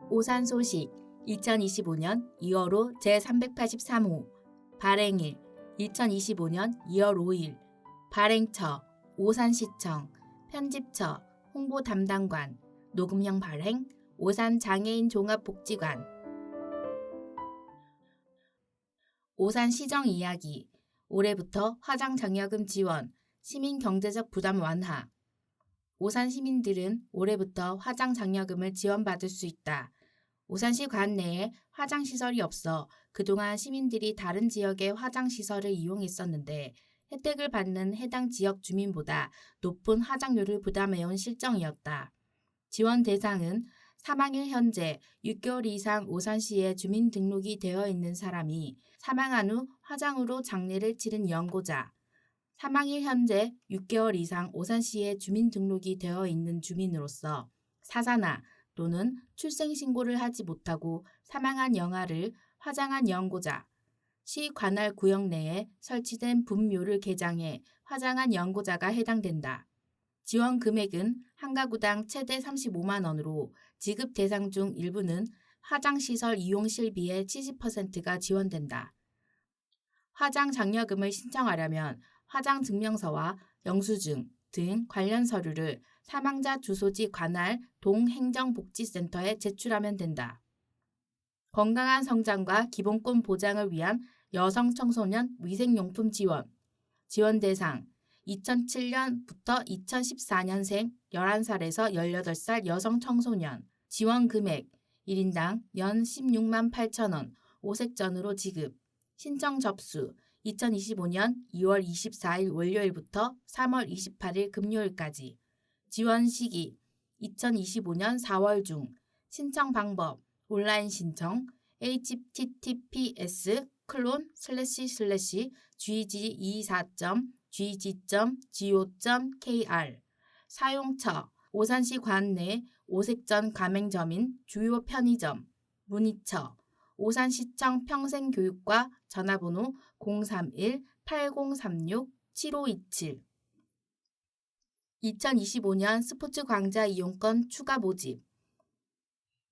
오산 소식 2025년 2월호 제383호 발행일 2025년 2월 5일 발행처 오산시청 편집처 홍보담당관 녹음형 발행 오산장애인 종합복지관 오산시정 이야기 올해부터 화장장려금 지원 시민경제적 부담 완화 오산 시민들은 올해부터 화장장려금을 지원받을 수 있다. 오산시 관내에 화장시설이 없어 그동안 시민들이 다른 지역의 화장시설을 이용했었는데 혜택을 받는 해당 지역 주민보다 높은 화장료를 부담해온 실정이었다. 지원 대상은 사망일 현재 6개월 이상 오산시에 주민등록이 되어 있는 사람이 사망한 후 화장으로 장례를 치른 연고자, 사망일 현재 6개월 이상 오산시에 주민등록이 되어 있는 주민으로서 사사나 또는 출생신고를 하지 못하고 사망한 영아를 화장한 연고자, 시 관할 구역 내에 설치된 분묘를 개장해 화장한 연고자가 해당된다. 지원 금액은 한 가구당 최대 35만 원으로 지급 대상 중 일부는 화장시설 이용 실비의 70%가 지원된다. 화장장려금을 신청하려면 화장증명서와 영수증 등 관련 서류를 사망자 주소지 관할 동행정복지센터에 제출하면 된다. 건강한 성장과 기본권 보장을 위한 여성 청소년 위생용품 지원 대상 2007년부터 2014년생 11살에서 18살 여성 청소년 지원 금액 1인당 연 16만 8천 원 5색전으로 지급 신청 접수 2025년 2월 24일 월요일부터 3월 28일 금요일까지 지원 시기 2025년 4월 중 신청 방법 온라인 신청 https://gg24.gg.go.kr 사용처 오산시 관내 오색전 가맹점인 주요 편의점 문의처 오산시청 평생교육과 전화번호 031-8036-7527 2025년 스포츠 광자 이용권 추가 모집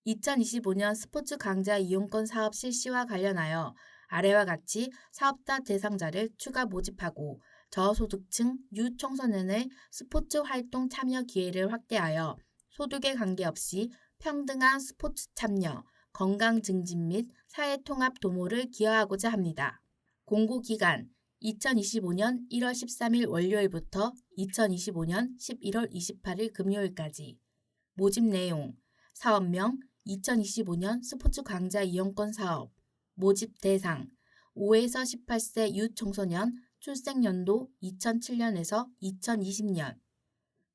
2025년 스포츠 광자 이용권 사업 실시와 관련하여 아래와 같이 사업자 대상자를 추가 모집하고 저소득층 유청소년의 스포츠 활동 참여 기회를 확대하여 소득에 관계없이 평등한 스포츠 참여, 건강 증진 및 사회통합 도모를 기여하고자 합니다. 공고기간 2025년 1월 13일 월요일부터 2025년 11월 28일 금요일까지 모집 내용 사업명 2025년 스포츠 광자 이용권 사업 모집 대상 5에서 18세 유청소년 출생연도 2007년에서 2020년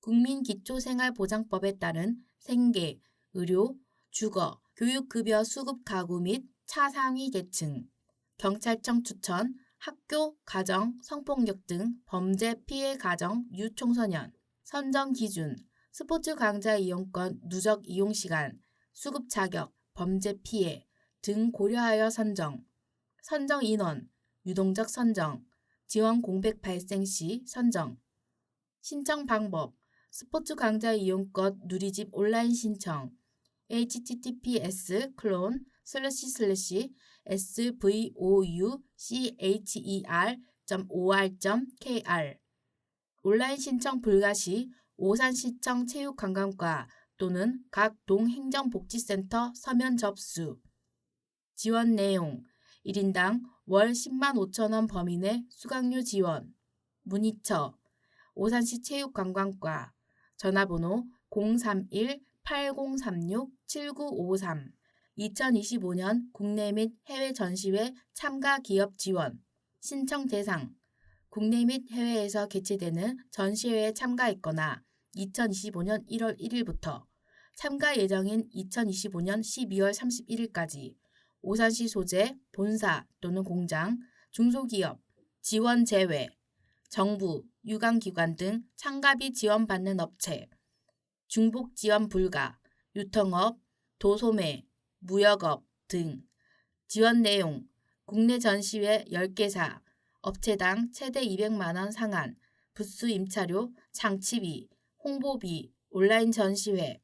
국민기초생활보장법에 따른 생계, 의료, 주거, 교육급여 수급 가구 및 차상위 계층, 경찰청 추천, 학교, 가정, 성폭력 등 범죄 피해 가정 유청소년, 선정 기준, 스포츠 광자 이용권 누적 이용시간, 수급 자격, 범죄 피해 등 고려하여 선정 인원, 유동적 선정, 지원 공백 발생 시 선정, 신청 방법, 스포츠 광자 이용권 누리집 온라인 신청, https://svoucher.or.kr 온라인 신청 불가 시 오산시청 체육관광과 또는 각 동행정복지센터 서면 접수 지원 내용 1인당 월 10만 5천 원 범위 내 수강료 지원 문의처 오산시 체육관광과 전화번호 031-8036-7953 2025년 국내 및 해외 전시회 참가 기업 지원 신청 대상 국내 및 해외에서 개최되는 전시회에 참가했거나 2025년 1월 1일부터 참가 예정인 2025년 12월 31일까지 오산시 소재, 본사 또는 공장, 중소기업, 지원 제외, 정부, 유관기관 등 참가비 지원받는 업체, 중복 지원 불가, 유통업, 도소매, 무역업 등 지원 내용, 국내 전시회 10개사, 업체당 최대 200만 원 상한, 부스 임차료, 장치비, 홍보비, 온라인 전시회,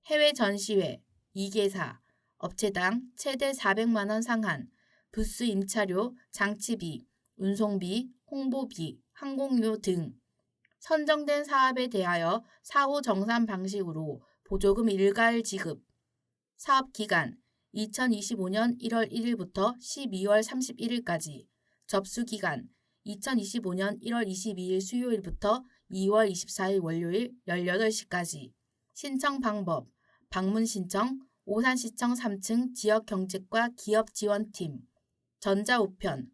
해외 전시회 2개사, 업체당 최대 400만 원 상한, 부스 임차료, 장치비, 운송비, 홍보비, 항공료 등 선정된 사업에 대하여 사후 정산 방식으로 보조금 일괄 지급, 사업기간 2025년 1월 1일부터 12월 31일까지, 접수기간 2025년 1월 22일 수요일부터 2월 24일 월요일 18시까지, 신청 방법, 방문 신청, 오산시청 3층 지역경제과 기업지원팀, 전자우편,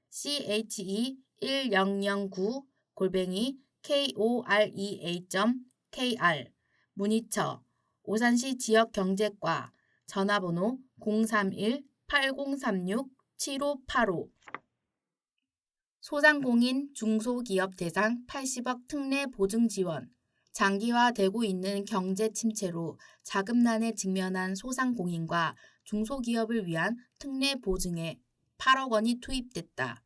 che-1009@korea.kr, 문의처, 오산시 지역경제과, 전화번호 031-8036-7585. 소상공인 중소기업 대상 80억 특례 보증 지원. 장기화되고 있는 경제 침체로 자금난에 직면한 소상공인과 중소기업을 위한 특례 보증에 8억 원이 투입됐다.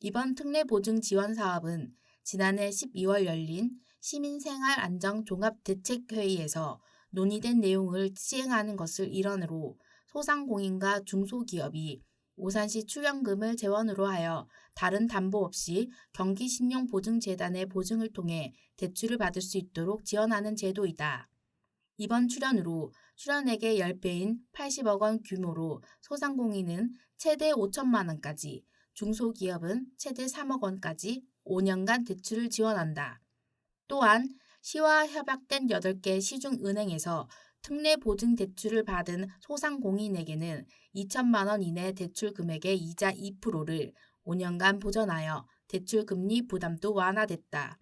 이번 특례 보증 지원 사업은 지난해 12월 열린 시민생활안정종합대책회의에서 논의된 내용을 시행하는 것을 일환으로 소상공인과 중소기업이 오산시 출연금을 재원으로 하여 다른 담보 없이 경기신용보증재단의 보증을 통해 대출을 받을 수 있도록 지원하는 제도이다. 이번 출연으로 출연액의 10배인 80억 원 규모로 소상공인은 최대 5천만 원까지, 중소기업은 최대 3억 원까지 5년간 대출을 지원한다. 또한 시와 협약된 8개 시중은행에서 특례 보증 대출을 받은 소상공인에게는 2천만 원 이내 대출 금액의 이자 2%를 5년간 보전하여 대출 금리 부담도 완화됐다.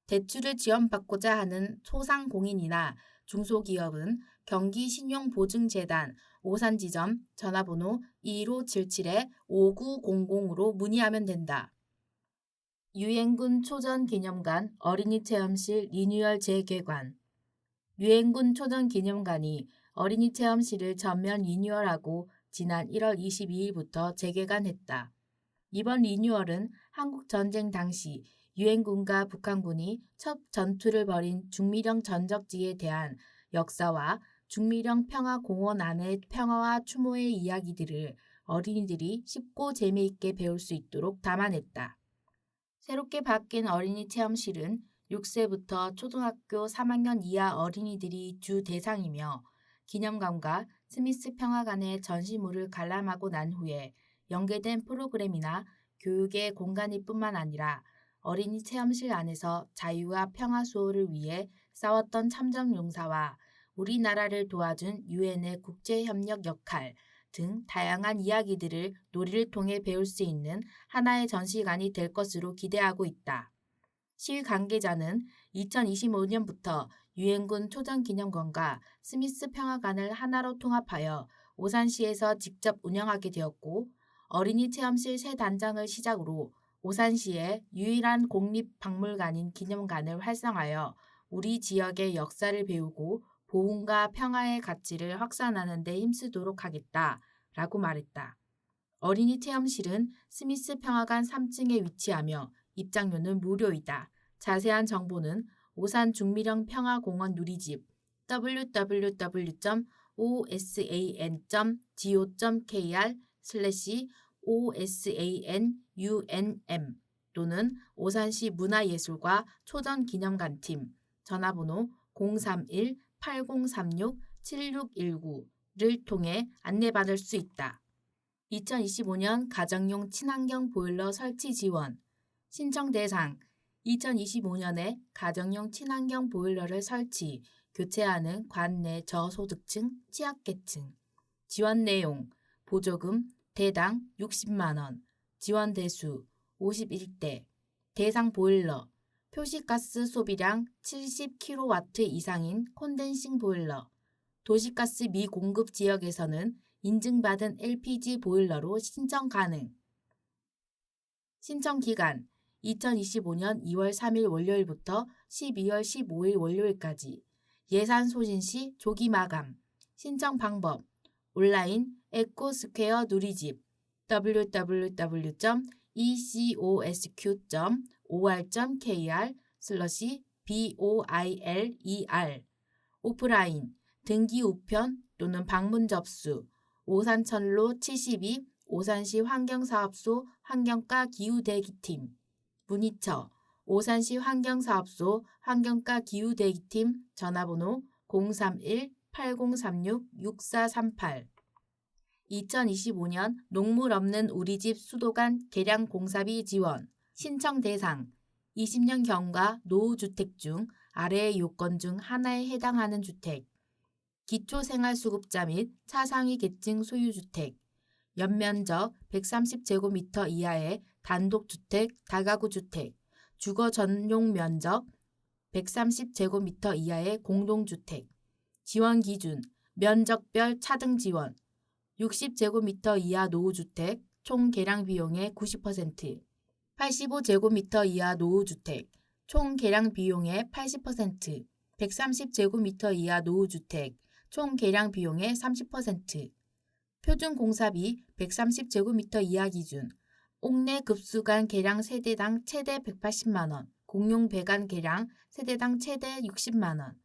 대출을 지원받고자 하는 소상공인이나 중소기업은 경기신용보증재단 오산지점 전화번호 2577-5900으로 문의하면 된다. 유엔군 초전기념관 어린이체험실 리뉴얼 재개관. 유엔군 초전기념관이 어린이체험실을 전면 리뉴얼하고 지난 1월 22일부터 재개관했다. 이번 리뉴얼은 한국전쟁 당시 유엔군과 북한군이 첫 전투를 벌인 중미령 전적지에 대한 역사와 중미령 평화공원 안의 평화와 추모의 이야기들을 어린이들이 쉽고 재미있게 배울 수 있도록 담아냈다. 새롭게 바뀐 어린이 체험실은 6세부터 초등학교 3학년 이하 어린이들이 주 대상이며 기념관과 스미스 평화관의 전시물을 관람하고 난 후에 연계된 프로그램이나 교육의 공간일 뿐만 아니라 어린이 체험실 안에서 자유와 평화 수호를 위해 싸웠던 참전용사와 우리나라를 도와준 유엔의 국제협력 역할 등 다양한 이야기들을 놀이를 통해 배울 수 있는 하나의 전시관이 될 것으로 기대하고 있다. 시위 관계자는 2025년부터 유엔군 초전기념관과 스미스 평화관을 하나로 통합하여 오산시에서 직접 운영하게 되었고 어린이 체험실 새 단장을 시작으로 오산시의 유일한 공립박물관인 기념관을 활성화하여 우리 지역의 역사를 배우고 보훈과 평화의 가치를 확산하는 데 힘쓰도록 하겠다 라고 말했다. 어린이 체험실은 스미스 평화관 3층에 위치하며 입장료는 무료이다. 자세한 정보는 오산 중미령 평화공원 누리집 www.osanjo.kr/osanunm 또는 오산시 문화예술과 초전기념관팀 전화번호 031-8036-7619를 통해 안내받을 수 있다. 2025년 가정용 친환경 보일러 설치 지원. 신청 대상 2025년에 가정용 친환경 보일러를 설치, 교체하는 관내 저소득층, 취약계층. 지원 내용, 보조금 대당 60만 원, 지원 대수 51대, 대상 보일러, 표시가스 소비량 70kW 이상인 콘덴싱 보일러, 도시가스 미공급 지역에서는 인증받은 LPG 보일러로 신청 가능. 신청 기간 2025년 2월 3일 월요일부터 12월 15일 월요일까지. 예산 소진 시 조기 마감. 신청 방법 온라인 에코스퀘어 누리집 www.ecosq.or.kr/boiler 오프라인 등기 우편 또는 방문 접수, 오산철로 72 오산시 환경사업소 환경과 기후대기팀, 문의처 오산시 환경사업소 환경과 기후대기팀 전화번호 031-8036-6438. 2025년 농물 없는 우리집 수도관 개량 공사비 지원 신청 대상 20년 경과 노후주택 중 아래의 요건 중 하나에 해당하는 주택, 기초생활수급자 및 차상위 계층 소유주택, 연면적 130제곱미터 이하의 단독주택, 다가구주택, 주거 전용 면적 130제곱미터 이하의 공동주택, 지원 기준, 면적별 차등 지원, 60제곱미터 이하 노후주택, 총 개량 비용의 90%, 85제곱미터 이하 노후주택, 총 개량 비용의 80%, 130제곱미터 이하 노후주택, 총 개량 비용의 30%, 표준 공사비 130제곱미터 이하 기준, 옥내 급수관 개량 세대당 최대 180만원, 공용 배관 개량 세대당 최대 60만원,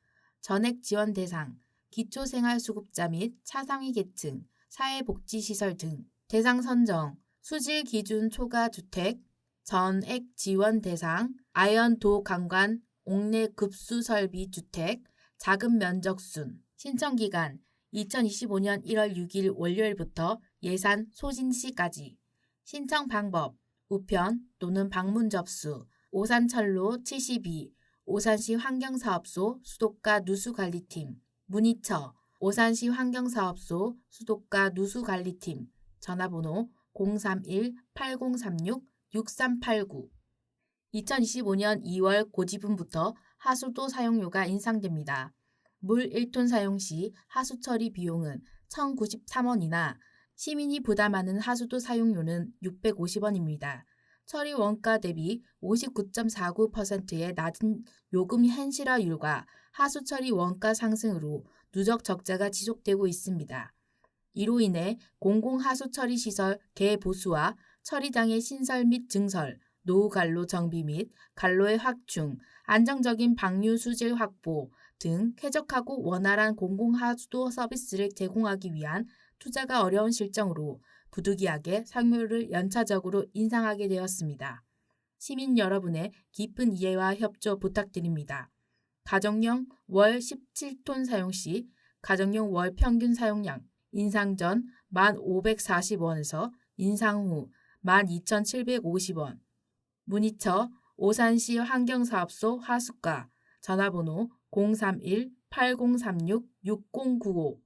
전액 지원 대상, 기초생활수급자 및 차상위 계층, 사회복지시설 등, 대상 선정, 수질 기준 초과주택, 전액 지원 대상, 아현도 강관, 옥내 급수 설비 주택, 작은 면적순, 신청기간 2025년 1월 6일 월요일부터 예산 소진시까지. 신청 방법, 우편 또는 방문 접수, 오산철로 72, 오산시 환경사업소 수도가 누수관리팀, 문의처, 오산시 환경사업소 수도가 누수관리팀, 전화번호 031-8036-6389. 2025년 2월 고지분부터 하수도 사용료가 인상됩니다. 물 1톤 사용 시 하수 처리 비용은 1,093원이나 시민이 부담하는 하수도 사용료는 650원입니다. 처리 원가 대비 59.49%의 낮은 요금 현실화율과 하수 처리 원가 상승으로 누적 적자가 지속되고 있습니다. 이로 인해 공공하수처리시설 개보수와 처리장의 신설 및 증설, 노후관로 정비 및 관로의 확충, 안정적인 방류 수질 확보 등 쾌적하고 원활한 공공하수도 서비스를 제공하기 위한 투자가 어려운 실정으로 부득이하게 상료를 연차적으로 인상하게 되었습니다. 시민 여러분의 깊은 이해와 협조 부탁드립니다. 가정용 월 17톤 사용 시 가정용 월 평균 사용량 인상 전 1,540원에서 인상 후 12,750원. 문의처 오산시 환경사업소 하수과 전화번호 031-8036-6095.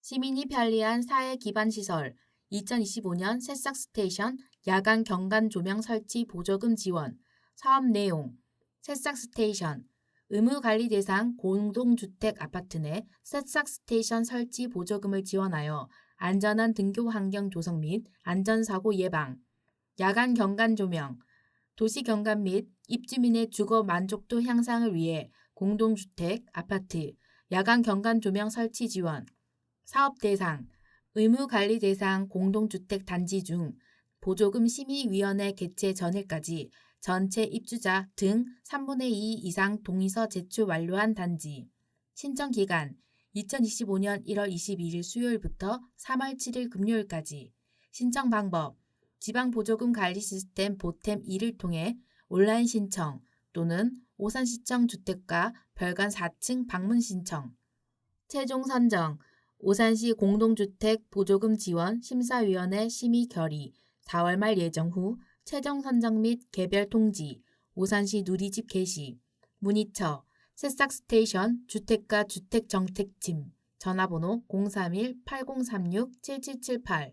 시민이 편리한 사회기반시설 2025년 새싹 스테이션 야간 경관 조명 설치 보조금 지원 사업 내용 새싹 스테이션 의무관리 대상 공동주택 아파트 내 새싹 스테이션 설치 보조금을 지원하여 안전한 등교 환경 조성 및 안전사고 예방, 야간 경관 조명, 도시 경관 및 입주민의 주거 만족도 향상을 위해 공동주택, 아파트, 야간 경관 조명 설치 지원, 사업 대상, 의무관리 대상 공동주택 단지 중 보조금 심의위원회 개최 전일까지 전체 입주자 등 3분의 2 이상 동의서 제출 완료한 단지. 신청 기간 2025년 1월 22일 수요일부터 3월 7일 금요일까지. 신청 방법 지방보조금 관리 시스템 보템 2를 통해 온라인 신청 또는 오산시청 주택가 별관 4층 방문 신청. 최종 선정 오산시 공동주택 보조금 지원 심사위원회 심의 결의 4월 말 예정 후 최종 선정 및 개별 통지, 오산시 누리집 게시, 문의처, 새싹 스테이션 주택가 주택정책팀, 전화번호 031-8036-7778,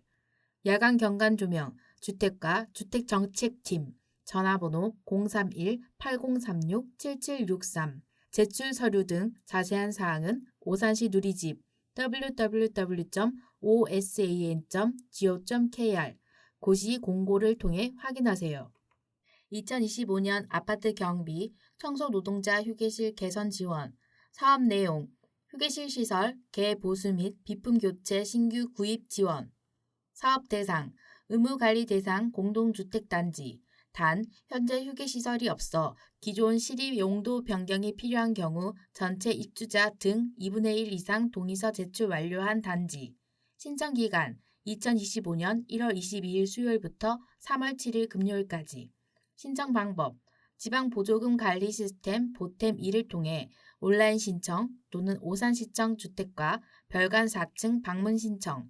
야간 경관 조명, 주택가 주택정책팀, 전화번호 031-8036-7763, 제출 서류 등 자세한 사항은 오산시 누리집 www.osan.go.kr 고시 공고를 통해 확인하세요. 2025년 아파트 경비, 청소 노동자 휴게실 개선 지원, 사업 내용, 휴게실 시설, 개보수 및 비품 교체 신규 구입 지원, 사업 대상, 의무관리 대상 공동주택단지, 단, 현재 휴게시설이 없어 기존 시립 용도 변경이 필요한 경우 전체 입주자 등 2분의 1 이상 동의서 제출 완료한 단지. 신청 기간 2025년 1월 22일 수요일부터 3월 7일 금요일까지. 신청 방법 지방보조금 관리 시스템 보템 2를 통해 온라인 신청 또는 오산시청 주택과 별관 4층 방문 신청.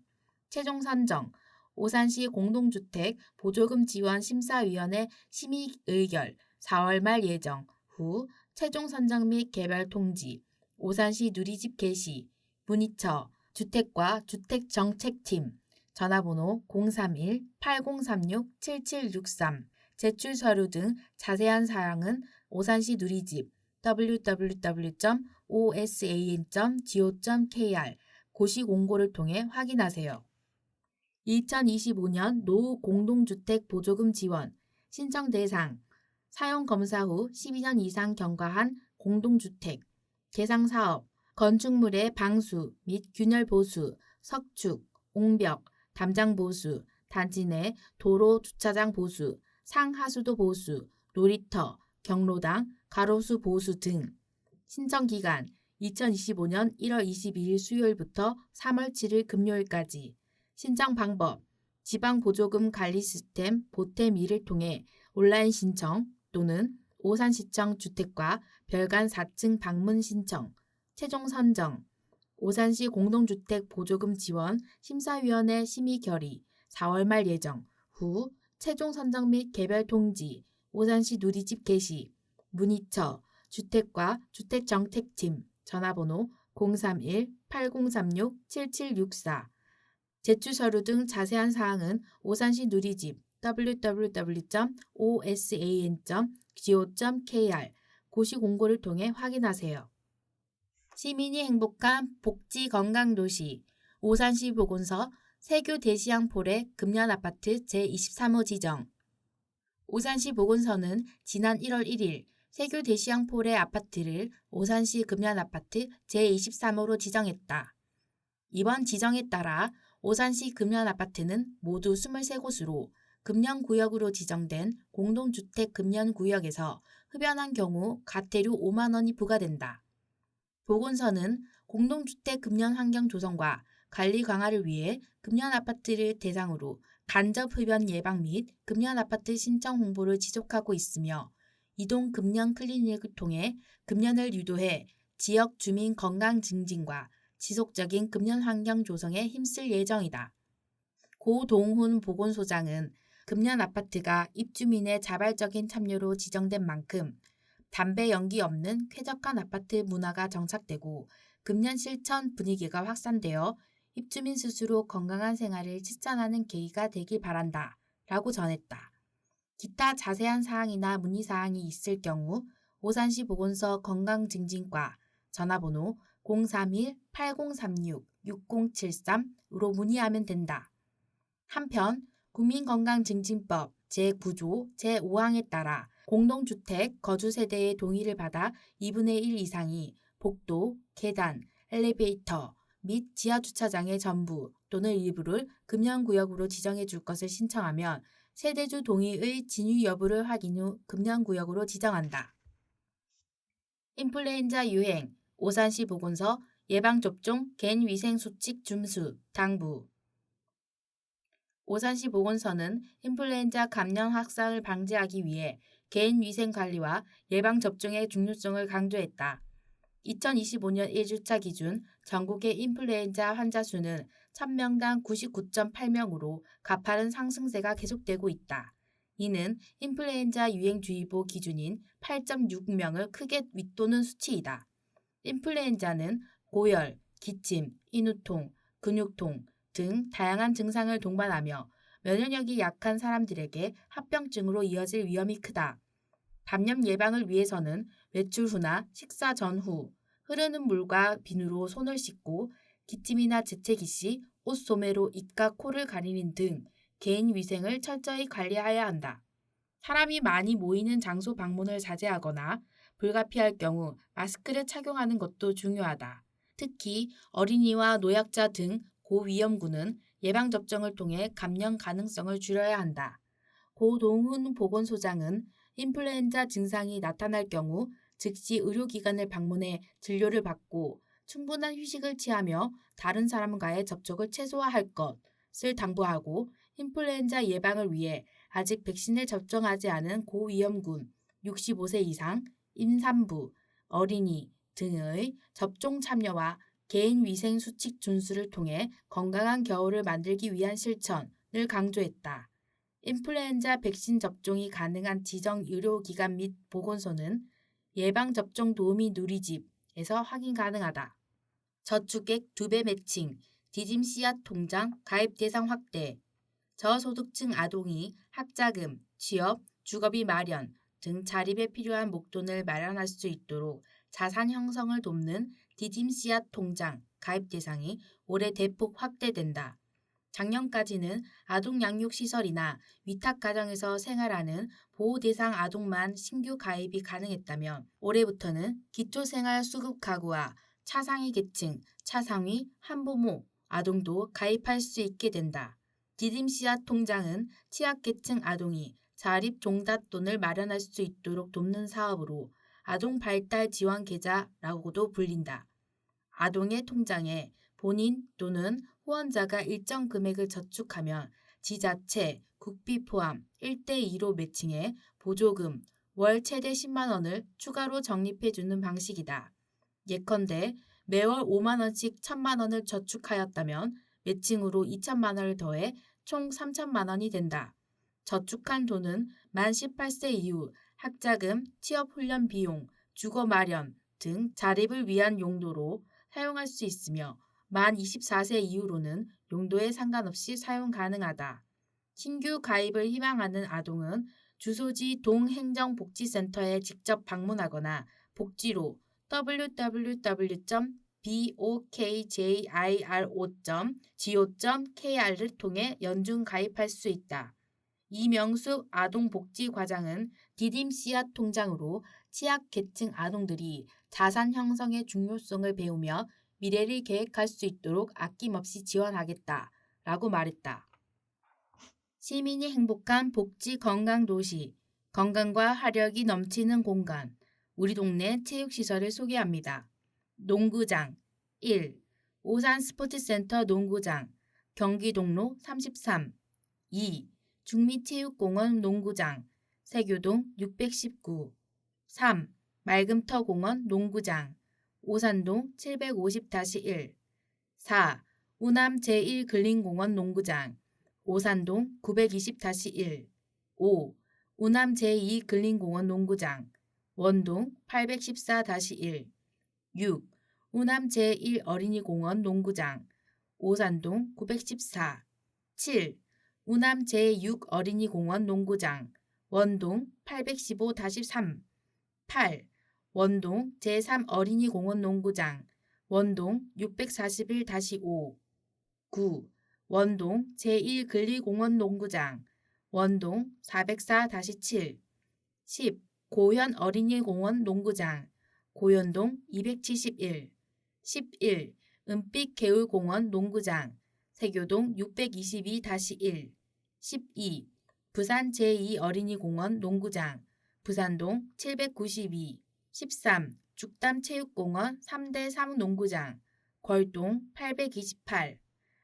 최종 선정 오산시 공동주택 보조금 지원 심사위원회 심의 의결 4월 말 예정 후 최종 선정 및 개별 통지 오산시 누리집 게시 문의처 주택과 주택정책팀 전화번호 031-8036-7763 제출 서류 등 자세한 사항은 오산시 누리집 www.osan.go.kr 고시 공고를 통해 확인하세요. 2025년 노후 공동주택 보조금 지원 신청 대상 사용 검사 후 12년 이상 경과한 공동주택 대상 사업 건축물의 방수 및 균열 보수, 석축, 옹벽, 담장 보수, 단지 내 도로 주차장 보수, 상하수도 보수, 놀이터, 경로당, 가로수 보수 등 신청 기간 2025년 1월 22일 수요일부터 3월 7일 금요일까지 신청 방법 지방보조금 관리 시스템 보템 2를 통해 온라인 신청 또는 오산시청 주택과 별관 4층 방문 신청 최종 선정 오산시 공동주택 보조금 지원 심사위원회 심의 결의 4월 말 예정 후 최종 선정 및 개별 통지 오산시 누리집 게시 문의처 주택과 주택정책팀 전화번호 031-8036-7764 제출 서류 등 자세한 사항은 오산시 누리집 www.osan.go.kr 고시 공고를 통해 확인하세요. 시민이 행복한 복지건강도시 오산시 보건소 세교 대시양 폴의 금년아파트 제23호 지정 오산시 보건소는 지난 1월 1일 세교 대시양 폴의 아파트를 오산시 금년아파트 제23호로 지정했다. 이번 지정에 따라 오산시 금년아파트는 모두 23곳으로 금년구역으로 지정된 공동주택 금년구역에서 흡연한 경우 과태료 5만 원이 부과된다. 보건소는 공동주택 금년 환경 조성과 관리 강화를 위해 금년아파트를 대상으로 간접 흡연 예방 및 금년아파트 신청 홍보를 지속하고 있으며 이동 금년 클리닉을 통해 금년을 유도해 지역 주민 건강 증진과 지속적인 금년 환경 조성에 힘쓸 예정이다. 고동훈 보건소장은 금년 아파트가 입주민의 자발적인 참여로 지정된 만큼 담배 연기 없는 쾌적한 아파트 문화가 정착되고 금년 실천 분위기가 확산되어 입주민 스스로 건강한 생활을 실천하는 계기가 되길 바란다. 라고 전했다. 기타 자세한 사항이나 문의사항이 있을 경우 오산시 보건소 건강증진과 전화번호 031-8036-6073으로 문의하면 된다. 한편 국민건강증진법 제9조 제5항에 따라 공동주택 거주세대의 동의를 받아 2분의 1 이상이 복도, 계단, 엘리베이터 및 지하주차장의 전부 또는 일부를 금연구역으로 지정해 줄 것을 신청하면 세대주 동의의 진위 여부를 확인 후 금연구역으로 지정한다. 인플루엔자 유행 오산시 보건소 예방접종 개인위생수칙 준수 당부 오산시 보건소는 인플루엔자 감염 확산을 방지하기 위해 개인위생관리와 예방접종의 중요성을 강조했다. 2025년 1주차 기준 전국의 인플루엔자 환자 수는 1000명당 99.8명으로 가파른 상승세가 계속되고 있다. 이는 인플루엔자 유행주의보 기준인 8.6명을 크게 윗도는 수치이다. 인플루엔자는 고열, 기침, 인후통, 근육통 등 다양한 증상을 동반하며 면역력이 약한 사람들에게 합병증으로 이어질 위험이 크다. 감염 예방을 위해서는 외출 후나 식사 전후 흐르는 물과 비누로 손을 씻고 기침이나 재채기 시 옷 소매로 입과 코를 가리는 등 개인 위생을 철저히 관리해야 한다. 사람이 많이 모이는 장소 방문을 자제하거나 불가피할 경우 마스크를 착용하는 것도 중요하다. 특히 어린이와 노약자 등 고위험군은 예방접종을 통해 감염 가능성을 줄여야 한다. 고동훈 보건소장은 인플루엔자 증상이 나타날 경우 즉시 의료기관을 방문해 진료를 받고 충분한 휴식을 취하며 다른 사람과의 접촉을 최소화할 것을 당부하고 인플루엔자 예방을 위해 아직 백신을 접종하지 않은 고위험군, 65세 이상, 임산부, 어린이 등의 접종 참여와 개인위생 수칙 준수를 통해 건강한 겨울을 만들기 위한 실천을 강조했다. 인플루엔자 백신 접종이 가능한 지정 의료기관 및 보건소는 예방접종 도우미 누리집에서 확인 가능하다. 저축액 2배 매칭, 디딤 씨앗 통장 가입 대상 확대, 저소득층 아동이 학자금, 취업, 주거비 마련 등 자립에 필요한 목돈을 마련할 수 있도록 자산 형성을 돕는 디딤 씨앗 통장 가입 대상이 올해 대폭 확대된다. 작년까지는 아동 양육시설이나 위탁가정에서 생활하는 보호대상 아동만 신규 가입이 가능했다면 올해부터는 기초생활수급가구와 차상위 계층, 차상위 한부모 아동도 가입할 수 있게 된다. 디딤 씨앗 통장은 취약계층 아동이 자립 종잣돈을 마련할 수 있도록 돕는 사업으로 아동 발달 지원 계좌라고도 불린다. 아동의 통장에 본인 또는 후원자가 일정 금액을 저축하면 지자체, 국비 포함 1대2로 매칭해 보조금 월 최대 10만 원을 추가로 적립해주는 방식이다. 예컨대 매월 5만 원씩 1천만 원을 저축하였다면 매칭으로 2천만 원을 더해 총 3천만 원이 된다. 저축한 돈은 만 18세 이후 학자금, 취업훈련 비용, 주거 마련 등 자립을 위한 용도로 사용할 수 있으며 만 24세 이후로는 용도에 상관없이 사용 가능하다. 신규 가입을 희망하는 아동은 주소지 동행정복지센터에 직접 방문하거나 복지로 www.bokjiro.go.kr을 통해 연중 가입할 수 있다. 이명숙 아동복지과장은 디딤 씨앗 통장으로 취약계층 아동들이 자산 형성의 중요성을 배우며 미래를 계획할 수 있도록 아낌없이 지원하겠다라고 말했다. 시민이 행복한 복지 건강도시, 건강과 활력이 넘치는 공간, 우리 동네 체육시설을 소개합니다. 농구장 1. 오산 스포츠센터 농구장, 경기동로 33. 2. 중미체육공원 농구장, 세교동 619. 3. 맑음터공원 농구장, 오산동 750-1. 4. 우남 제1근린공원 농구장, 오산동 920-1. 5. 우남 제2근린공원 농구장, 원동 814-1. 6. 우남 제1 어린이공원 농구장, 오산동 914. 7. 우남 제6 어린이공원 농구장, 원동 815-3. 8. 원동 제3 어린이공원 농구장, 원동 641-5. 9. 원동 제1근리공원 농구장, 원동 404-7. 10. 고현 어린이공원 농구장, 고현동 271. 11. 은빛 개울공원 농구장, 세교동 622-1. 12. 부산 제2 어린이공원 농구장, 부산동 792. 13. 죽담체육공원 3대3 농구장, 걸동 828.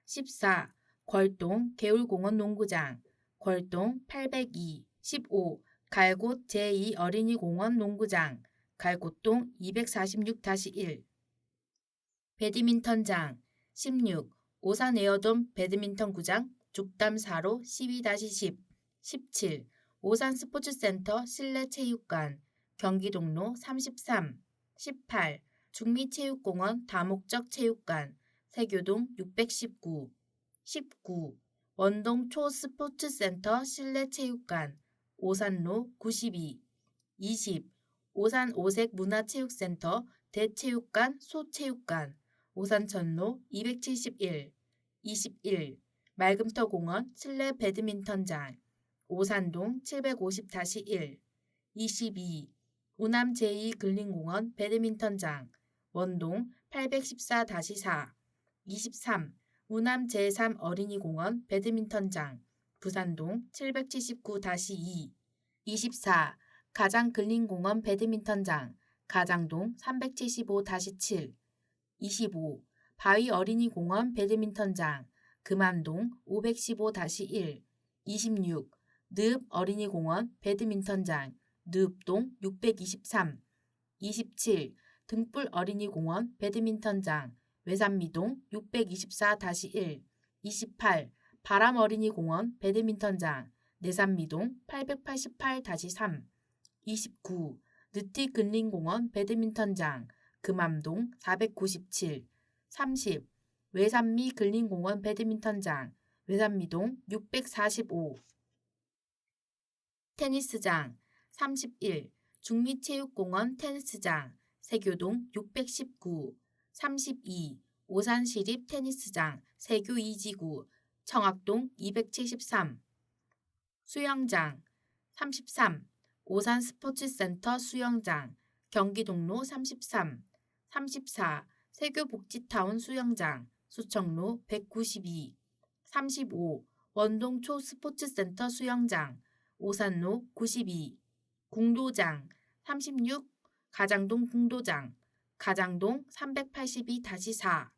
14. 걸동 개울공원 농구장, 걸동 802. 15. 갈곶 제2 어린이공원 농구장, 갈곶동 246-1. 배드민턴장 16. 오산 에어돔 배드민턴구장, 죽담 4로 12-10. 17. 오산 스포츠센터 실내체육관, 경기동로 33. 18. 중미체육공원 다목적 체육관, 세교동 619. 19. 원동 초스포츠센터 실내체육관, 오산로 92. 20. 오산 오색 문화체육센터 대체육관 소체육관, 오산천로 271. 21. 맑음터공원 실내 배드민턴장, 오산동 750-1. 22. 우남 제2근린공원 배드민턴장, 원동 814-4. 23. 우남 제3 어린이공원 배드민턴장, 부산동 779-2. 24. 가장근린공원 배드민턴장 가장동 375-7. 25. 바위어린이공원 배드민턴장 금암동 515-1. 26. 늪 어린이공원 배드민턴장 늪동 623. 27. 등불 어린이공원 배드민턴장 외산미동 624-1. 28. 바람 어린이공원 배드민턴장 내산미동 888-3. 29. 느티 근린공원 배드민턴장 금암동 497. 30. 외산미 근린공원 배드민턴장 외산미동 645. 테니스장 31. 중미체육공원 테니스장 세교동 619. 32. 오산시립 테니스장 세교 2지구 청학동 273. 수영장 33. 오산스포츠센터 수영장 경기동로 33. 34. 세교복지타운 수영장 수청로 192. 35. 원동초 스포츠센터 수영장 오산로 92. 궁도장 36. 가장동 궁도장 가장동 382-4.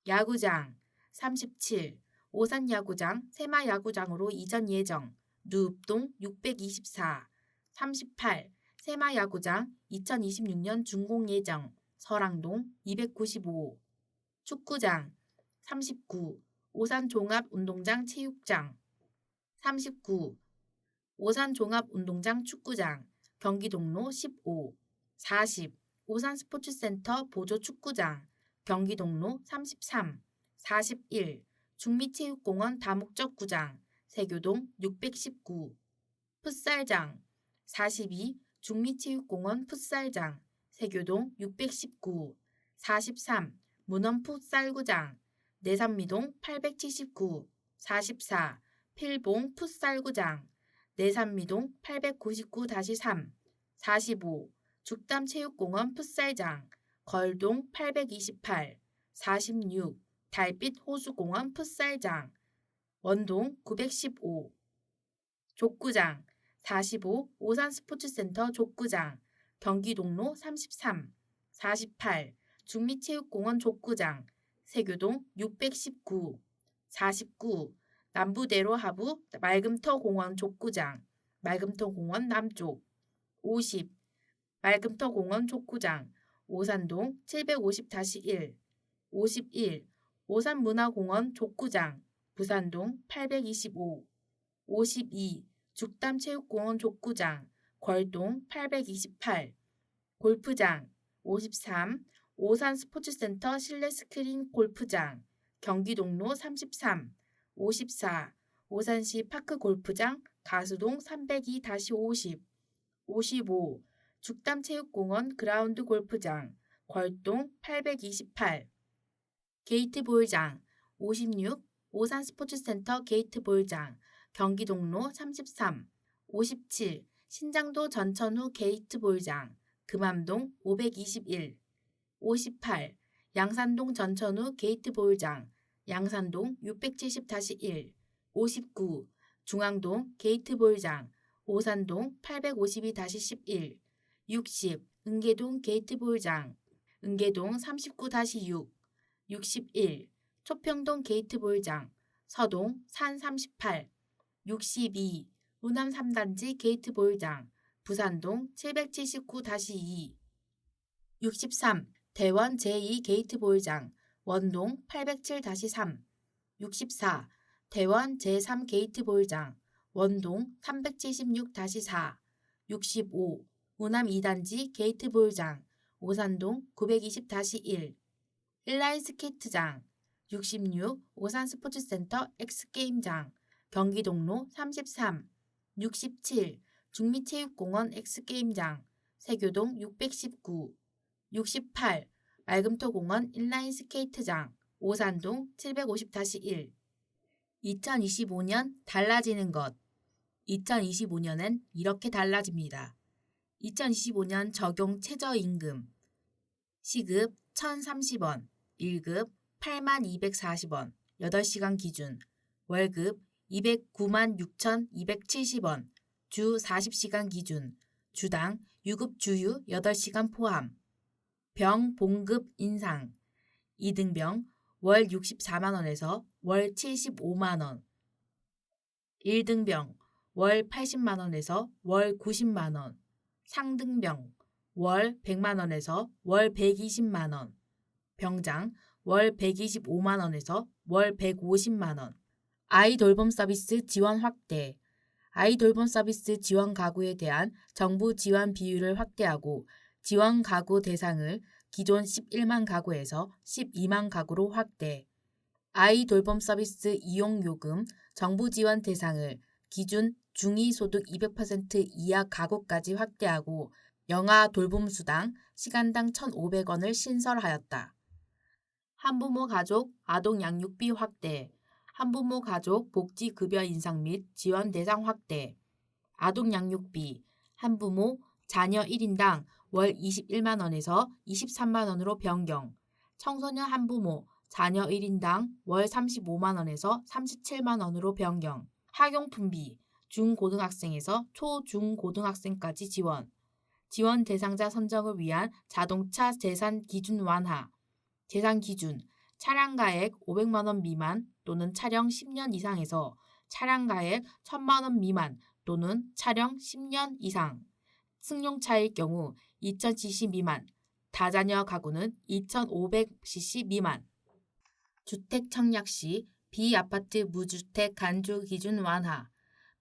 야구장 37. 오산야구장 새마야구장으로 이전 예정 누읍동 624. 38. 새마야구장 2026년 준공 예정 설항동 295. 축구장 39. 오산종합운동장 체육장 39. 오산종합운동장 축구장 경기동로 15. 40. 오산스포츠센터 보조축구장 경기동로 33. 41. 중미체육공원 다목적 구장 세교동 619. 풋살장 42. 중미체육공원 풋살장 세교동 619. 43. 문헌풋살구장 내산미동 879. 44. 필봉 풋살구장 내산미동 899-3. 45. 죽담체육공원 풋살장 걸동 828. 46. 달빛 호수공원 풋살장 원동 915. 족구장 45. 오산스포츠센터 족구장 경기동로 33. 48. 중미체육공원 족구장 세교동 619. 49. 남부대로 하부 말금터공원 족구장 말금터공원 남쪽 50. 말금터공원 족구장 오산동 750-1. 51. 오산문화공원 족구장 부산동 825. 52. 죽담체육공원 족구장 걸동 828. 골프장 53. 오산스포츠센터 실내스크린 골프장 경기동로 33. 54. 오산시 파크골프장 가수동 302-50. 55. 죽담체육공원 그라운드 골프장 걸동 828. 게이트볼장 56. 오산스포츠센터 게이트볼장 경기동로 33. 57. 신장도 전천후 게이트볼장 금암동 521. 58. 양산동 전천후 게이트볼장 양산동 670-1. 59. 중앙동 게이트볼장 오산동 852-11. 60. 은계동 게이트볼장 은계동 39-6. 61. 초평동 게이트볼장 서동 산 38. 62. 우남 3단지 게이트볼장 부산동 779-2. 63. 대원 제2 게이트볼장 원동 807-3. 64. 대원 제3 게이트볼장 원동 376-4. 65. 우남 2단지 게이트볼장 오산동 920-1. 인라인 스케이트장 66. 오산스포츠센터 엑스게임장 경기동로 33. 67. 중미체육공원 엑스게임장 세교동 619. 68. 말금터공원 인라인 스케이트장 오산동 750-1. 2025년 달라지는 것. 2025년엔 이렇게 달라집니다. 2025년 적용 최저임금 시급 1,030원, 1급 8240원, 8시간 기준, 월급 209만 6,270원, 주 40시간 기준, 주당 유급 주유 8시간 포함. 병 봉급 인상. 2등병 월 64만원에서 월 75만원. 1등병 월 80만원에서 월 90만원. 상등병 월 100만원에서 월 120만원. 병장 월 125만원에서 월 150만원. 아이 돌봄 서비스 지원 확대. 아이 돌봄 서비스 지원 가구에 대한 정부 지원 비율을 확대하고 지원 가구 대상을 기존 11만 가구에서 12만 가구로 확대. 아이 돌봄 서비스 이용 요금 정부 지원 대상을 기준 중위소득 200% 이하 가구까지 확대하고 영아 돌봄 수당 시간당 1,500원을 신설하였다. 한부모 가족 아동 양육비 확대. 한부모 가족 복지급여 인상 및 지원 대상 확대. 아동 양육비 한부모 자녀 1인당 월 21만원에서 23만원으로 변경. 청소년 한부모 자녀 1인당 월 35만원에서 37만원으로 변경. 학용품비 중고등학생에서 초중고등학생까지 지원. 지원 대상자 선정을 위한 자동차 재산 기준 완화. 재산 기준 차량가액 500만원 미만 또는 차량 10년 이상에서 차량가액 1,000만원 미만 또는 차량 10년 이상. 승용차일 경우 2,000cc 미만, 다자녀 가구는 2,500cc 미만. 주택 청약 시 비아파트 무주택 간주 기준 완화.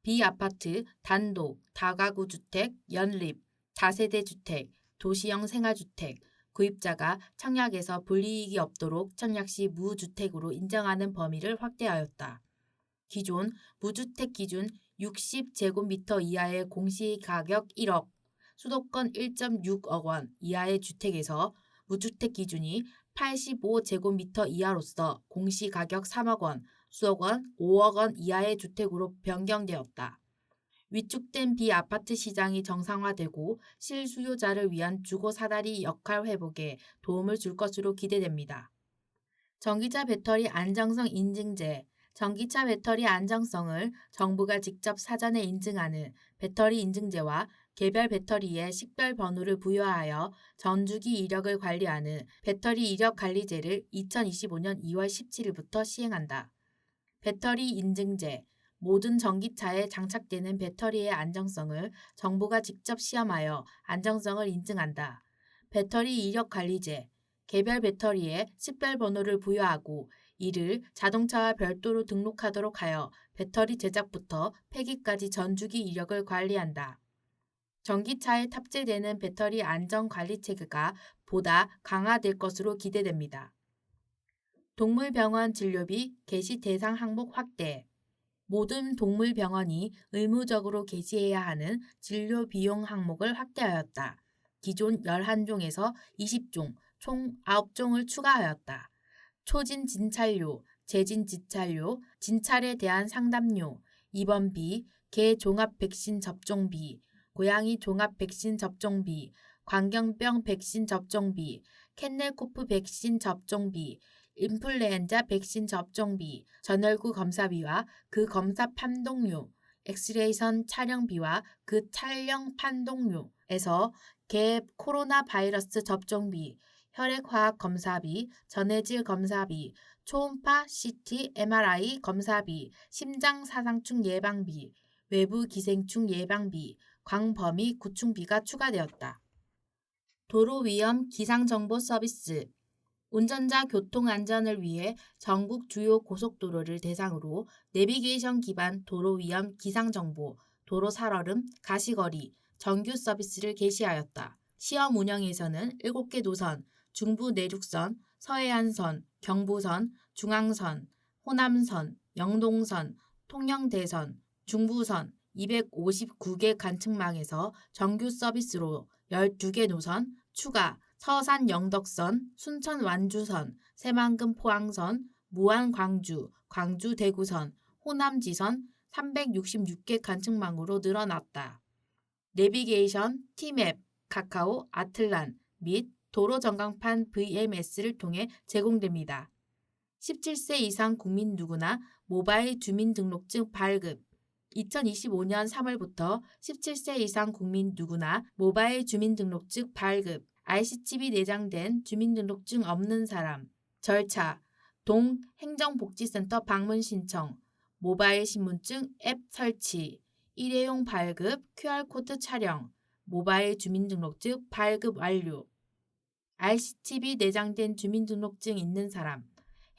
비아파트, 단독, 다가구 주택, 연립, 다세대 주택, 도시형 생활주택, 구입자가 청약에서 불이익이 없도록 청약 시 무주택으로 인정하는 범위를 확대하였다. 기존 무주택 기준 60제곱미터 이하의 공시가격 1억, 수도권 1.6억 원 이하의 주택에서 무주택 기준이 85제곱미터 이하로서 공시가격 3억 원, 수억 원, 5억 원 이하의 주택으로 변경되었다. 위축된 비아파트 시장이 정상화되고 실수요자를 위한 주거 사다리 역할 회복에 도움을 줄 것으로 기대됩니다. 전기차 배터리 안정성 인증제. 전기차 배터리 안정성을 정부가 직접 사전에 인증하는 배터리 인증제와 개별 배터리에 식별 번호를 부여하여 전주기 이력을 관리하는 배터리 이력 관리제를 2025년 2월 17일부터 시행한다. 배터리 인증제. 모든 전기차에 장착되는 배터리의 안정성을 정부가 직접 시험하여 안정성을 인증한다. 배터리 이력 관리제. 개별 배터리에 식별 번호를 부여하고 이를 자동차와 별도로 등록하도록 하여 배터리 제작부터 폐기까지 전주기 이력을 관리한다. 전기차에 탑재되는 배터리 안전 관리 체계가 보다 강화될 것으로 기대됩니다. 동물병원 진료비 개시 대상 항목 확대. 모든 동물병원이 의무적으로 개시해야 하는 진료 비용 항목을 확대하였다. 기존 11종에서 20종, 총 9종을 추가하였다. 초진 진찰료, 재진 진찰료, 진찰에 대한 상담료, 입원비, 개 종합 백신 접종비, 고양이 종합 백신 접종비, 광견병 백신 접종비, 캔넬코프 백신 접종비, 인플루엔자 백신 접종비, 전열구 검사비와 그 검사 판독료, 엑스레이선 촬영비와 그 촬영 판독료에서 개 코로나 바이러스 접종비, 혈액화학 검사비, 전해질 검사비, 초음파 CT, MRI 검사비, 심장사상충 예방비, 외부 기생충 예방비, 광범위 구충비가 추가되었다. 도로위험 기상정보 서비스. 운전자 교통안전을 위해 전국 주요 고속도로를 대상으로 내비게이션 기반 도로위험 기상정보, 도로살얼음, 가시거리, 정규 서비스를 개시하였다. 시험 운영에서는 7개 노선, 중부 내륙선, 서해안선, 경부선, 중앙선, 호남선, 영동선, 통영대선, 중부선 259개 관측망에서 정규 서비스로 12개 노선 추가, 서산 영덕선, 순천 완주선, 새만금 포항선, 무안 광주, 광주 대구선, 호남 지선 366개 관측망으로 늘어났다. 내비게이션, 티맵, 카카오, 아틀란 및 도로 전광판 VMS를 통해 제공됩니다. 17세 이상 국민 누구나 모바일 주민등록증 발급. 2025년 3월부터 17세 이상 국민 누구나 모바일 주민등록증 발급. IC칩이 내장된 주민등록증 없는 사람. 절차. 동 행정복지센터 방문 신청. 모바일 신분증 앱 설치. 일회용 발급 QR코드 촬영. 모바일 주민등록증 발급 완료. IC칩이 내장된 주민등록증 있는 사람.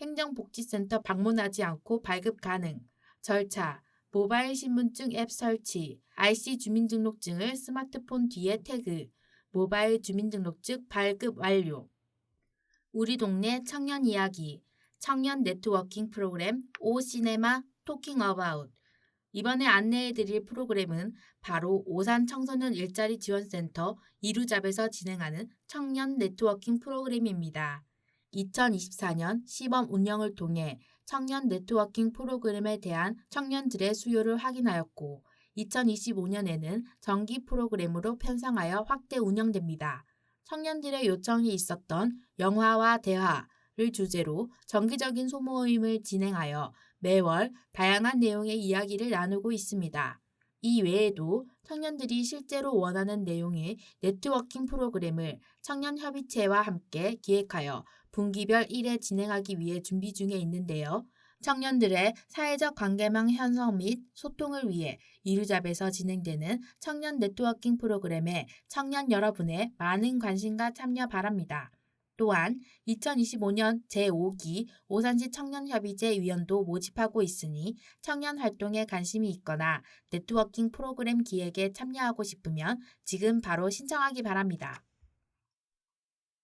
행정복지센터 방문하지 않고 발급 가능. 절차. 모바일 신분증 앱 설치. IC 주민등록증을 스마트폰 뒤에 태그. 모바일 주민등록증 발급 완료. 우리 동네 청년 이야기. 청년 네트워킹 프로그램 오시네마 토킹 어바웃. 이번에 안내해드릴 프로그램은 바로 오산 청소년 일자리 지원센터 이루잡에서 진행하는 청년 네트워킹 프로그램입니다. 2024년 시범 운영을 통해 청년 네트워킹 프로그램에 대한 청년들의 수요를 확인하였고 2025년에는 정기 프로그램으로 편성하여 확대 운영됩니다. 청년들의 요청이 있었던 영화와 대화를 주제로 정기적인 소모임을 진행하여 매월 다양한 내용의 이야기를 나누고 있습니다. 이 외에도 청년들이 실제로 원하는 내용의 네트워킹 프로그램을 청년협의체와 함께 기획하여 분기별 1회 진행하기 위해 준비 중에 있는데요. 청년들의 사회적 관계망 형성 및 소통을 위해 이루잡에서 진행되는 청년 네트워킹 프로그램에 청년 여러분의 많은 관심과 참여 바랍니다. 또한 2025년 제5기 오산시 청년협의제 위원도 모집하고 있으니 청년 활동에 관심이 있거나 네트워킹 프로그램 기획에 참여하고 싶으면 지금 바로 신청하기 바랍니다.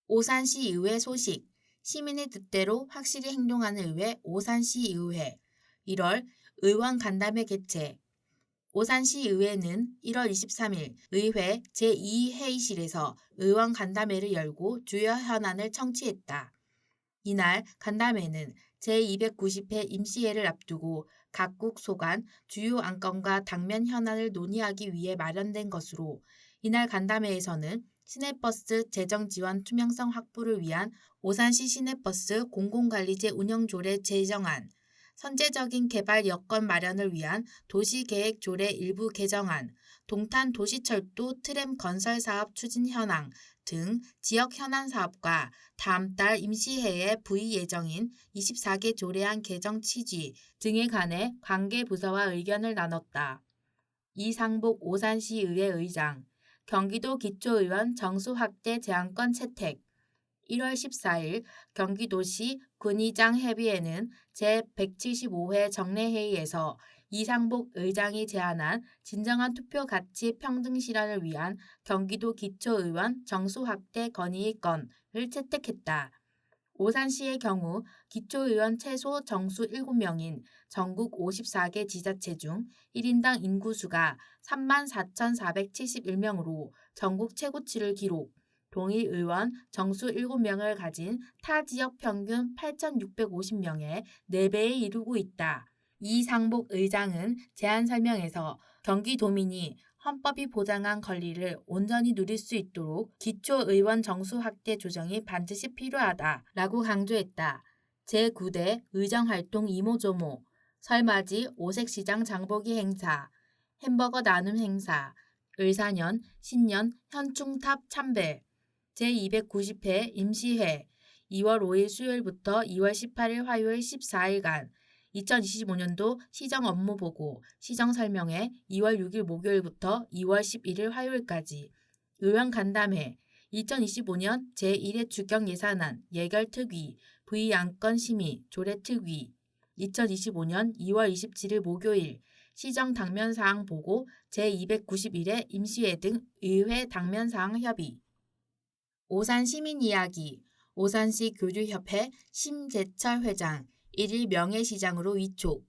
오산시 의회 소식. 시민의 뜻대로 확실히 행동하는 의회 오산시 의회. 1월 의원 간담회 개최. 오산시 의회는 1월 23일 의회 제2회의실에서 의원 간담회를 열고 주요 현안을 청취했다. 이날 간담회는 제290회 임시회를 앞두고 각국 소관 주요 안건과 당면 현안을 논의하기 위해 마련된 것으로 이날 간담회에서는 시내버스 재정 지원 투명성 확보를 위한 오산시 시내버스 공공관리제 운영조례 제정안, 선제적인 개발 여건 마련을 위한 도시계획조례 일부 개정안, 동탄 도시철도 트램 건설 사업 추진 현황 등 지역 현안 사업과 다음 달 임시회에 부의 예정인 24개 조례안 개정 취지 등에 관해 관계 부서와 의견을 나눴다. 이상복 오산시의회 의장, 경기도 기초의원 정수 확대 제한권 채택. 1월 14일 경기도시 군의장 협의회는 제175회 정례회의에서 이상복 의장이 제안한 진정한 투표 가치 평등 실현을 위한 경기도 기초의원 정수 확대 건의의 건을 채택했다. 오산시의 경우 기초의원 최소 정수 7명인 전국 54개 지자체 중 1인당 인구수가 34,471명으로 전국 최고치를 기록, 동일 의원 정수 7명을 가진 타 지역 평균 8,650명의 4배에 이르고 있다. 이상복 의장은 제안 설명에서 경기도민이 헌법이 보장한 권리를 온전히 누릴 수 있도록 기초의원 정수 확대 조정이 반드시 필요하다라고 강조했다. 제9대 의정활동 이모저모, 설맞이 오색시장 장보기 행사, 햄버거 나눔 행사, 을사년, 신년 현충탑 참배, 제290회 임시회 2월 5일 수요일부터 2월 18일 화요일 14일간 2025년도 시정 업무 보고, 시정 설명회 2월 6일 목요일부터 2월 11일 화요일까지 의원 간담회 2025년 제1회 주경 예산안 예결 특위 부의안건 심의 조례 특위 2025년 2월 27일 목요일 시정 당면사항 보고 제291회 임시회 등 의회 당면사항 협의. 오산 시민 이야기. 오산시 교류협회 심재철 회장 1일 명예시장으로 위촉.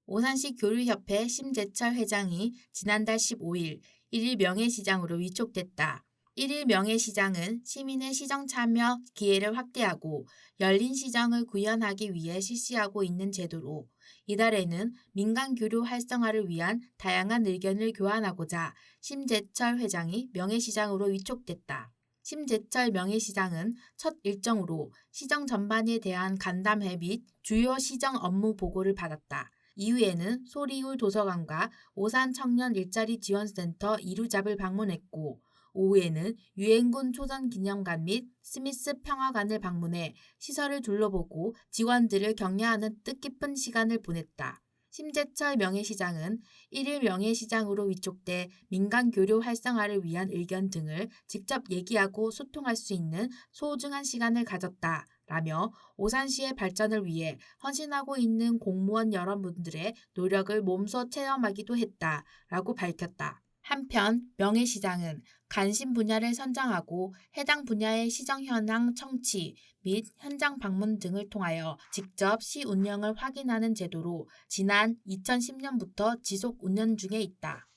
오산시 교류협회 심재철 회장이 지난달 15일 1일 명예시장으로 위촉됐다. 1일 명예시장은 시민의 시정 참여 기회를 확대하고 열린 시정을 구현하기 위해 실시하고 있는 제도로 이달에는 민간 교류 활성화를 위한 다양한 의견을 교환하고자 심재철 회장이 명예시장으로 위촉됐다. 심재철 명예시장은 첫 일정으로 시정 전반에 대한 간담회 및 주요 시정 업무 보고를 받았다. 이후에는 소리울 도서관과 오산 청년 일자리 지원센터 이루잡을 방문했고 오후에는 유엔군 초전기념관 및 스미스 평화관을 방문해 시설을 둘러보고 직원들을 격려하는 뜻깊은 시간을 보냈다. 심재철 명예시장은 1일 명예시장으로 위촉돼 민간 교류 활성화를 위한 의견 등을 직접 얘기하고 소통할 수 있는 소중한 시간을 가졌다. 라며 오산시의 발전을 위해 헌신하고 있는 공무원 여러분들의 노력을 몸소 체험하기도 했다. 라고 밝혔다. 한편 명예시장은 관심 분야를 선정하고 해당 분야의 시정 현황 청취 및 현장 방문 등을 통하여 직접 시 운영을 확인하는 제도로 지난 2010년부터 지속 운영 중에 있다.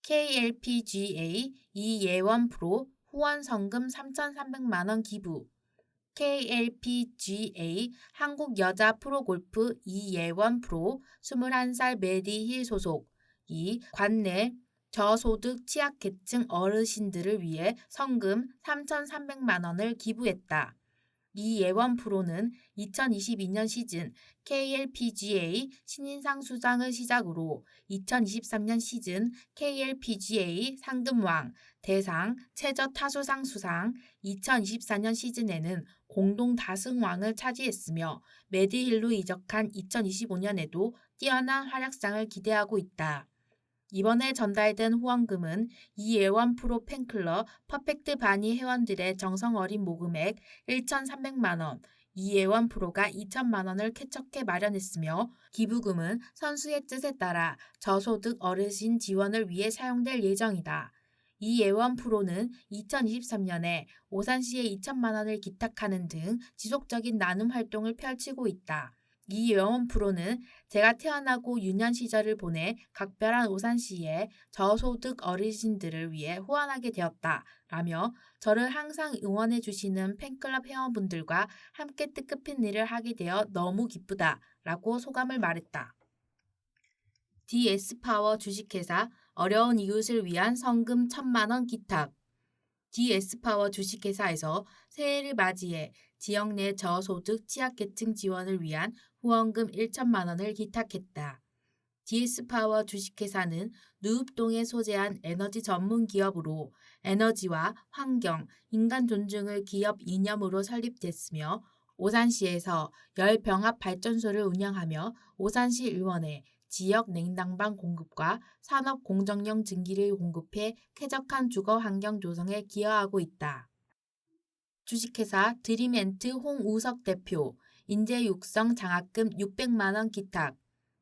KLPGA 이예원 프로 후원 성금 3,300만 원 기부 KLPGA 한국여자 프로골프 이예원 프로 21살 메디힐 소속 이 관내 저소득 취약계층 어르신들을 위해 성금 3,300만 원을 기부했다. 이예원 프로는 2022년 시즌 KLPGA 신인상 수상을 시작으로 2023년 시즌 KLPGA 상금왕, 대상, 최저 타수상 수상, 2024년 시즌에는 공동 다승왕을 차지했으며 메디힐로 이적한 2025년에도 뛰어난 활약상을 기대하고 있다. 이번에 전달된 후원금은 이예원 프로 팬클럽 퍼펙트 바니 회원들의 정성 어린 모금액 1,300만 원, 이예원 프로가 2천만 원을 쾌척해 마련했으며 기부금은 선수의 뜻에 따라 저소득 어르신 지원을 위해 사용될 예정이다. 이예원 프로는 2023년에 오산시에 2천만 원을 기탁하는 등 지속적인 나눔 활동을 펼치고 있다. 이예원 프로는 제가 태어나고 유년 시절을 보내 각별한 오산시의 저소득 어르신들을 위해 후원하게 되었다. 라며 저를 항상 응원해 주시는 팬클럽 회원분들과 함께 뜻깊은 일을 하게 되어 너무 기쁘다. 라고 소감을 말했다. DS파워 주식회사 어려운 이웃을 위한 성금 1,000만 원 기탁 DS파워 주식회사에서 새해를 맞이해 지역 내 저소득 취약계층 지원을 위한 후원금 1천만 원을 기탁했다. DS파워 주식회사는 누읍동에 소재한 에너지 전문 기업으로 에너지와 환경, 인간 존중을 기업 이념으로 설립됐으며 오산시에서 열병합 발전소를 운영하며 오산시 의원에 지역 냉난방 공급과 산업 공정용 증기를 공급해 쾌적한 주거 환경 조성에 기여하고 있다. 주식회사 드림엔트 홍우석 대표, 인재 육성 장학금 600만 원 기탁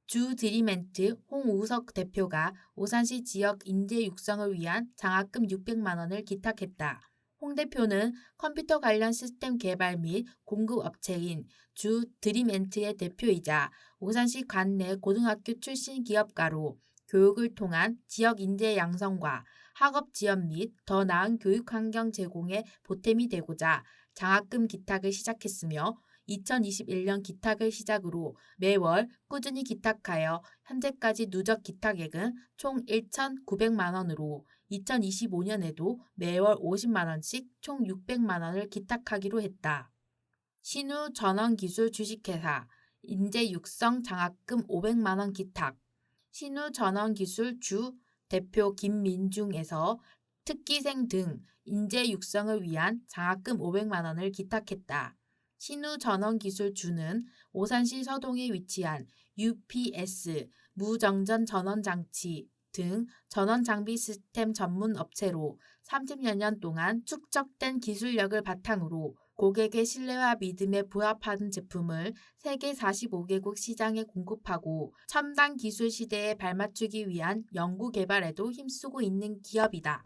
주 드림엔트 홍우석 대표가 오산시 지역 인재 육성을 위한 장학금 600만 원을 기탁했다. 홍 대표는 컴퓨터 관련 시스템 개발 및 공급 업체인 주 드림엔트의 대표이자 오산시 관내 고등학교 출신 기업가로 교육을 통한 지역 인재 양성과 학업 지원 및 더 나은 교육 환경 제공에 보탬이 되고자 장학금 기탁을 시작했으며 2021년 기탁을 시작으로 매월 꾸준히 기탁하여 현재까지 누적 기탁액은 총 1,900만 원으로 2025년에도 매월 50만 원씩 총 600만 원을 기탁하기로 했다. 신우 전원기술 주식회사 인재 육성 장학금 500만 원 기탁 신우 전원기술 주 대표 김민중에서 특기생 등 인재 육성을 위한 장학금 500만 원을 기탁했다. 신우 전원기술주는 오산시 서동에 위치한 UPS 무정전 전원장치 등 전원장비 시스템 전문 업체로 30여 년 동안 축적된 기술력을 바탕으로 고객의 신뢰와 믿음에 부합하는 제품을 세계 45개국 시장에 공급하고 첨단 기술 시대에 발맞추기 위한 연구 개발에도 힘쓰고 있는 기업이다.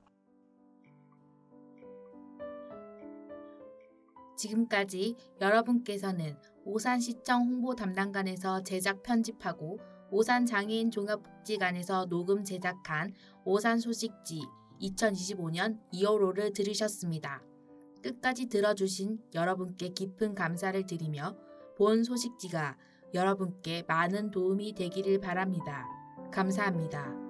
지금까지 여러분께서는 오산시청 홍보 담당관에서 제작 편집하고 오산장애인 종합복지관에서 녹음 제작한 오산소식지 2025년 2월호를 들으셨습니다. 끝까지 들어주신 여러분께 깊은 감사를 드리며 본 소식지가 여러분께 많은 도움이 되기를 바랍니다. 감사합니다.